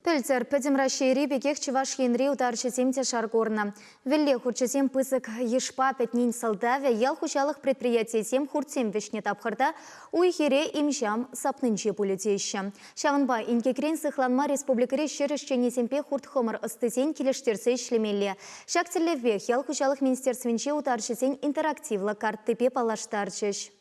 Пөлтер пөдім рашейри бекек чываш енри утарчысем те шаргорна. Велле хурчысем пысык ешпа петнин салдаве ел хучалық предприятиесем хуртсем вешне тапқырда уйхере имжам сапнынче пулетейші. Шағынба инкекрен сықланма республикаре шерішченесемпе хуртхомыр ыстызен келештерсе ішлемелі. Шактерлеве ел хучалық министерственче утарчысен интерактивлы карттепе палаштарчыш.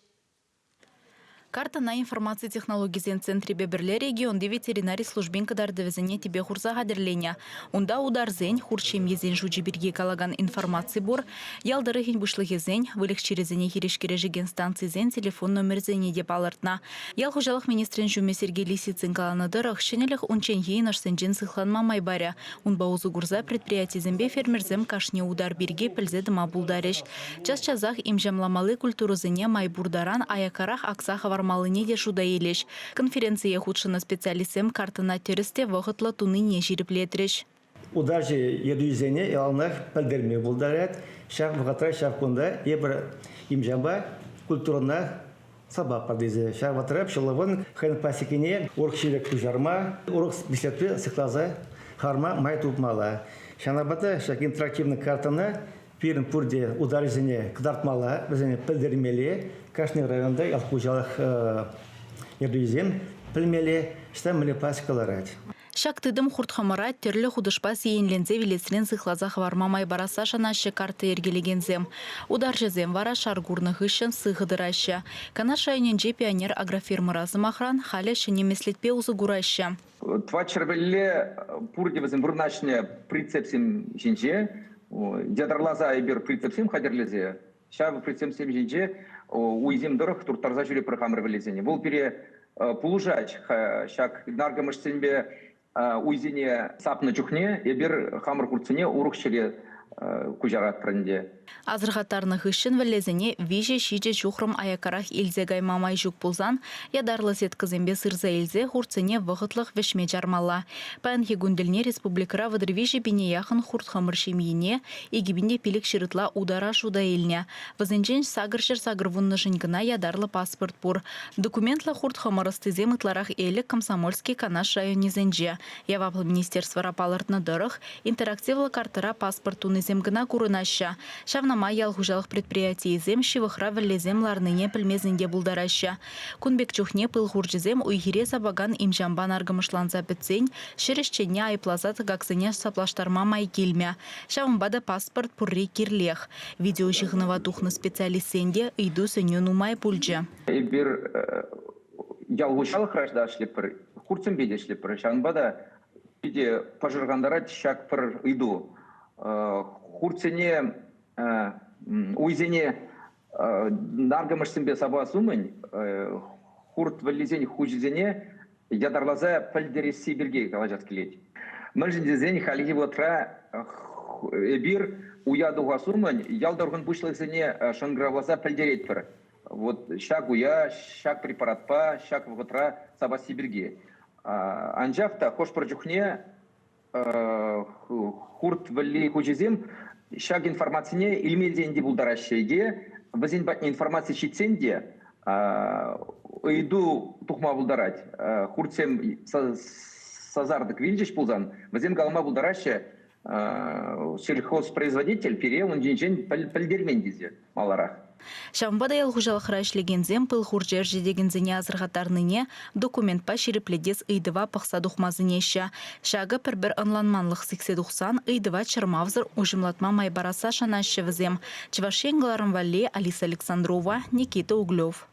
Карта на информации технологизен центре беберле регионде ветеринарий службин кадар девезене тебе хурса хатӗрлене. Унда ударзен хурчем езен жучи бирге калаган информации бор, ялдырыхин бушлыгезен, вылых черезене хирешкере жеген станцизен телефон номерзене деп алыртна. Ял хужалық министрин жуме Сергей Лисицин каланадырых, шенелых унчен ейнаш сенжен сыхланма майбаря. Унба узу гурза предприятизембе фермерзем кашне удар бирге пілзе дыма булдареш. Час-чазах имжамламалы культурузене майбурдаран аякарах аксаха малыне де шуда елеш. Конференция худшына специалистем картына тересте вақытлы туны не жиреплетреш. Удар же едуизене ялнах пәлдерме болдарят, шақ вғатра шақ конда ебір имжаба культурнах сабақ пардезе. Шақ вғатра пшылығын хэн пасекене орық шерек күжарма, орық беслетпе сықлаза харма май тупмала. Шанабата шақ интерактивны картына Пирин пурде удар зене кдартмала, зене пелдермеле, каждый районда ялхужалых ердуизен пельмеле, что мы пасекаларать. Шак тыдым хуртхамара терлі худышпа сейінлензе велесрен сықлаза хвармамай бараса шанашы карты ергелегензем. Удар жезем вара шаргурных ишен сығыдыраща. Канаша айненже пионер агрофирмыразы махран халя шыне меслетпе узы гураща. Тва червелле пурде візім бұрначне прицепсим жинже, дядарлаза айбер прицепсим хатерлезе. Шав прицепсим жинже уйзем дұрық туртарза жүре прохамыр велезене. Бұл пере пулужач, шак наргамышсенбе уйзене сапны чухне, ебер хамыр курцене урук шере кужарат пренде. Азырғаттарны хышын вәлезене веже шиже чухрым аякарах илзе гаймамай жүк пулзан, ядарлы сеткізембе сырза илзе хурцене вғытлық вешме жармала. Пән хегундельне республикара вадырвеже біне яхын хурт хамыр шемиене, егебінде пилік шырытла удара шуда елне. Вазенжен сагыршыр сагырвунны жынгына ядарлы паспорт бур. Документла хурт хамырыстызем ытларах элік комсомольский канаш районезенже. Яваплы министерство рапалыртны дырых, интерактивлы картыра паспортуны земгына курынаща. Шавнама ялхужалық предприятий зем шивыхра вәллезем ларныне пілмезінде булдараща. Кунбек чухне пыл хуржызем уйхире сабаган имжамбан аргымышланса бітсен, шерешчене айплазаты гаксыне саплаштарма май келме. Шавымбада паспорт пурри кирлех. Видео жығынова тухны специалистенде үйду сөнен умай пульджа. Ибір ялхужалық ражда шлепір, хурцем беде шлепір. Шавымбада биде пажырғандара шак пір үйду. Хурцене уйзене наргамышсембе сабасумын, хурт валлизене хужизене ядарлаза пальдереси берге калажат келет. Мыжындезене халиги вотра эбир уядуға сумын, ялдарғын бұшлықсене шангравлаза пальдерет пір. Вот шак уя, шак препаратпа, шак вотра сабаси берге. Анжафта хош прочухне хурт валли хужизем шаг информацияне илмеденде булдаращеге, вазен батне информация читсенде, иду тухма булдарать. Хуртсем сазардык вильдиш пулзан, вазен галма булдараща сельхозпроизводитель пере он день пальдермендезе маларах. Шамбада ялхужалық рашлегензем пыл хуржер жедегензене азырғатарныне документ па шерепледес ыйдыва пықса дұхмазынеші. Шағы бір онланманлық сіксе дұқсан ыйдыва чырмавзыр ұжымлатма майбараса шанашы візем. Чывашен Галарым Валли, Алиса Александрова, Никита Углев.